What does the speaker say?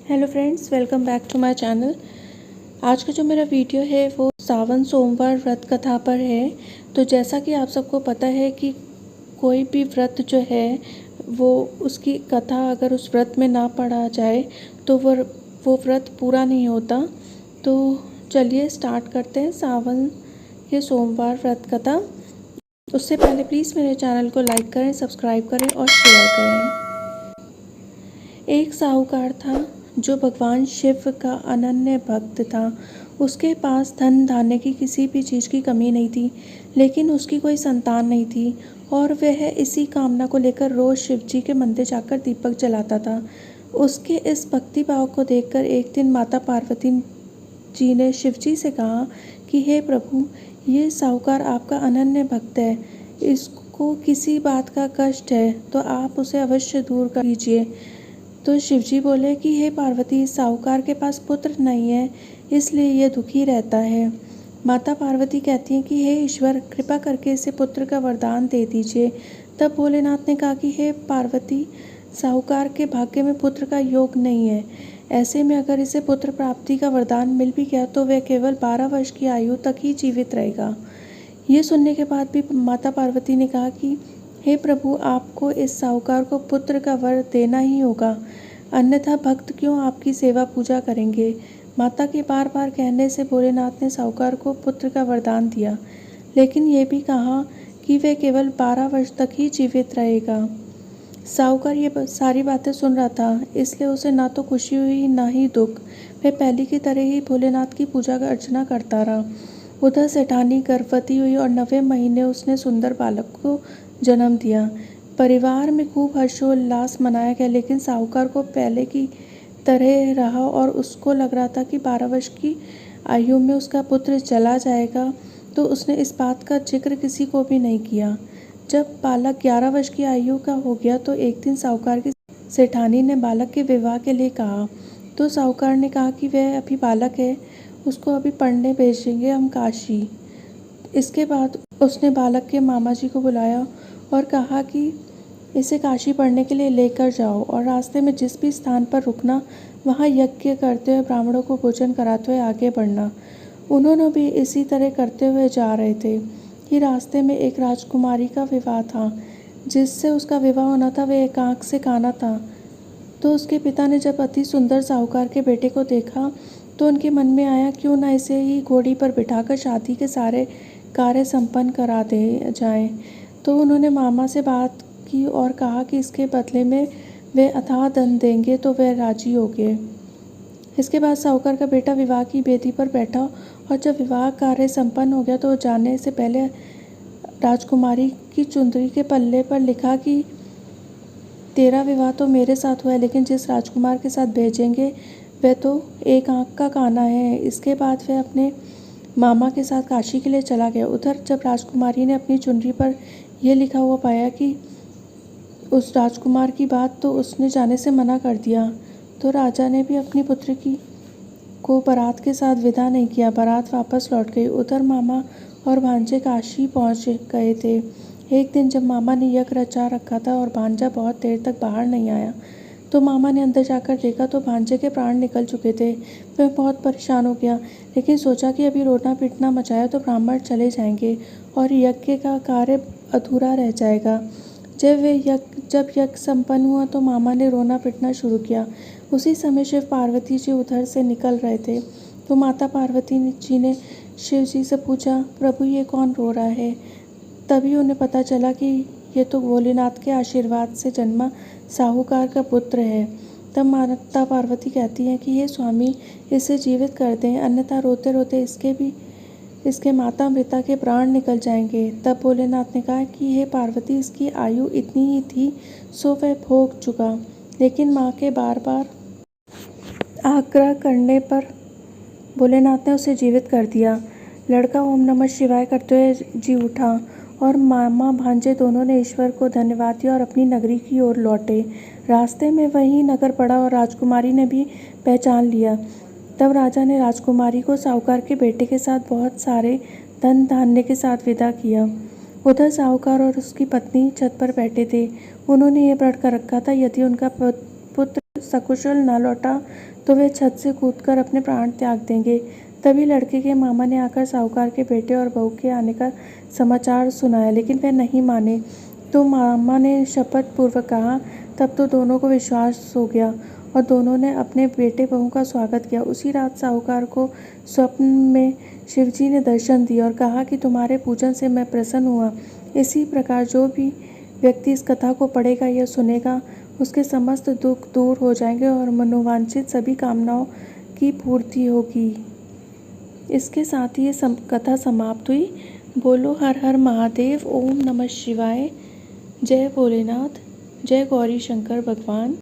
Hello friends, welcome back to my channel. आज का जो मेरा वीडियो है वो सावन सोमवार व्रत कथा पर है। तो जैसा कि आप सबको पता है कि कोई भी व्रत जो है वो उसकी कथा अगर उस व्रत में ना पढ़ा जाए तो वो व्रत पूरा नहीं होता। तो चलिए स्टार्ट करते हैं सावन के सोमवार व्रत कथा। उससे पहले प्लीज़ मेरे चैनल को लाइक करें, सब्सक्राइब करें और शेयर करें। एक साहूकार था जो भगवान शिव का अनन्य भक्त था। उसके पास धन धान्य की किसी भी चीज़ की कमी नहीं थी, लेकिन उसकी कोई संतान नहीं थी और वह इसी कामना को लेकर रोज़ शिव जी के मंदिर जाकर दीपक जलाता था। उसके इस भक्ति भाव को देखकर एक दिन माता पार्वती जी ने शिव जी से कहा कि हे प्रभु, ये साहूकार आपका अनन्य भक्त है, इसको किसी बात का कष्ट है तो आप उसे अवश्य दूर कर दीजिए। तो शिवजी बोले कि हे पार्वती, साहूकार के पास पुत्र नहीं है, इसलिए ये दुखी रहता है। माता पार्वती कहती हैं कि हे ईश्वर, कृपा करके इसे पुत्र का वरदान दे दीजिए। तब भोलेनाथ ने कहा कि हे पार्वती, साहूकार के भाग्य में पुत्र का योग नहीं है। ऐसे में अगर इसे पुत्र प्राप्ति का वरदान मिल भी गया तो वह केवल 12 वर्ष की आयु तक ही जीवित रहेगा। ये सुनने के बाद भी माता पार्वती ने कहा कि हे प्रभु, आपको इस साहूकार को पुत्र का वर देना ही होगा, अन्यथा भक्त क्यों आपकी सेवा पूजा करेंगे। माता के बार बार कहने से भोलेनाथ ने साहूकार को पुत्र का वरदान दिया, लेकिन ये भी कहा कि वह केवल 12 वर्ष तक ही जीवित रहेगा। साहूकार ये सारी बातें सुन रहा था, इसलिए उसे ना तो खुशी हुई ना ही दुख। वह पहले की तरह ही भोलेनाथ की पूजा अर्चना करता रहा। उधर सेठानी गर्भवती हुई और 9वें महीने उसने सुंदर बालक को जन्म दिया। परिवार में खूब हर्षोल्लास मनाया गया, लेकिन साहूकार को पहले की तरह रहा और उसको लग रहा था कि 12 वर्ष की आयु में उसका पुत्र चला जाएगा, तो उसने इस बात का जिक्र किसी को भी नहीं किया। जब बालक 11 वर्ष की आयु का हो गया तो एक दिन साहूकार की सेठानी ने बालक के विवाह के लिए कहा। तो साहूकार ने कहा कि वह अभी बालक है, उसको अभी पढ़ने भेजेंगे हम काशी। इसके बाद उसने बालक के मामा जी को बुलाया और कहा कि इसे काशी पढ़ने के लिए लेकर जाओ और रास्ते में जिस भी स्थान पर रुकना, वहाँ यज्ञ करते हुए ब्राह्मणों को भोजन कराते हुए आगे बढ़ना। उन्होंने भी इसी तरह करते हुए जा रहे थे कि रास्ते में एक राजकुमारी का विवाह था। जिससे उसका विवाह होना था वह एक आँख से काना था। तो उसके पिता ने जब अति सुंदर साहूकार के बेटे को देखा तो उनके मन में आया क्यों ना इसे ही घोड़ी पर बिठाकर शादी के सारे कार्य संपन्न करा दे जाएं। तो उन्होंने मामा से बात की और कहा कि इसके बदले में वे अथाह धन देंगे, तो वह राजी हो गए। इसके बाद साहूकार का बेटा विवाह की बेदी पर बैठा और जब विवाह कार्य संपन्न हो गया तो जाने से पहले राजकुमारी की चुंदरी के पल्ले पर लिखा कि तेरा विवाह तो मेरे साथ हुआ है, लेकिन जिस राजकुमार के साथ भेजेंगे वह तो एक आँख का काना है। इसके बाद वह अपने मामा के साथ काशी के लिए चला गया। उधर जब राजकुमारी ने अपनी चुनरी पर यह लिखा हुआ पाया कि उस राजकुमार की बात, तो उसने जाने से मना कर दिया। तो राजा ने भी अपनी पुत्री को बारात के साथ विदा नहीं किया। बारात वापस लौट गई। उधर मामा और भांजे काशी पहुंच गए थे। एक दिन जब मामा ने यज्ञ रचा रखा था और भांजा बहुत देर तक बाहर नहीं आया, तो मामा ने अंदर जाकर देखा तो भांजे के प्राण निकल चुके थे। वह बहुत परेशान हो गया, लेकिन सोचा कि अभी रोना पीटना मचाया तो ब्राह्मण चले जाएंगे और यज्ञ का कार्य अधूरा रह जाएगा। जब यज्ञ संपन्न हुआ तो मामा ने रोना पीटना शुरू किया। उसी समय शिव पार्वती जी उधर से निकल रहे थे। तो माता पार्वती जी ने शिव जी से पूछा, प्रभु ये कौन रो रहा है। तभी उन्हें पता चला कि ये तो भोलेनाथ के आशीर्वाद से जन्मा साहूकार का पुत्र है। तब माता पार्वती कहती हैं कि हे स्वामी, इसे जीवित कर दें, अन्यथा रोते रोते इसके माता पिता के प्राण निकल जाएंगे। तब भोलेनाथ ने कहा कि हे पार्वती, इसकी आयु इतनी ही थी सो वह भोग चुका, लेकिन माँ के बार बार आग्रह करने पर भोलेनाथ ने उसे जीवित कर दिया। लड़का ओम नमः शिवाय करते हुए जी उठा और मामा भांजे दोनों ने ईश्वर को धन्यवाद दिया और अपनी नगरी की ओर लौटे। रास्ते में वही नगर पड़ा और राजकुमारी ने भी पहचान लिया। तब राजा ने राजकुमारी को साहूकार के बेटे के साथ बहुत सारे धन धान्य के साथ विदा किया। उधर साहूकार और उसकी पत्नी छत पर बैठे थे। उन्होंने ये व्रत कर रखा था, यदि उनका पुत्र सकुशल न लौटा तो वे छत से कूदकर अपने प्राण त्याग देंगे। तभी लड़के के मामा ने आकर साहूकार के बेटे और बहू के आने का समाचार सुनाया, लेकिन वे नहीं माने। तो मामा ने शपथ पूर्वक कहा। तब तो दोनों को विश्वास हो गया और दोनों ने अपने बेटे बहू का स्वागत किया। उसी रात साहूकार को स्वप्न में शिवजी ने दर्शन दिए और कहा कि तुम्हारे पूजन से मैं प्रसन्न हुआ। इसी प्रकार जो भी व्यक्ति इस कथा को पढ़ेगा या सुनेगा, उसके समस्त दुख दूर हो जाएंगे और मनोवांछित सभी कामनाओं की पूर्ति होगी। इसके साथ ही ये कथा समाप्त हुई। बोलो हर हर महादेव, ओम नमः शिवाय, जय भोलेनाथ, जय गौरी शंकर भगवान।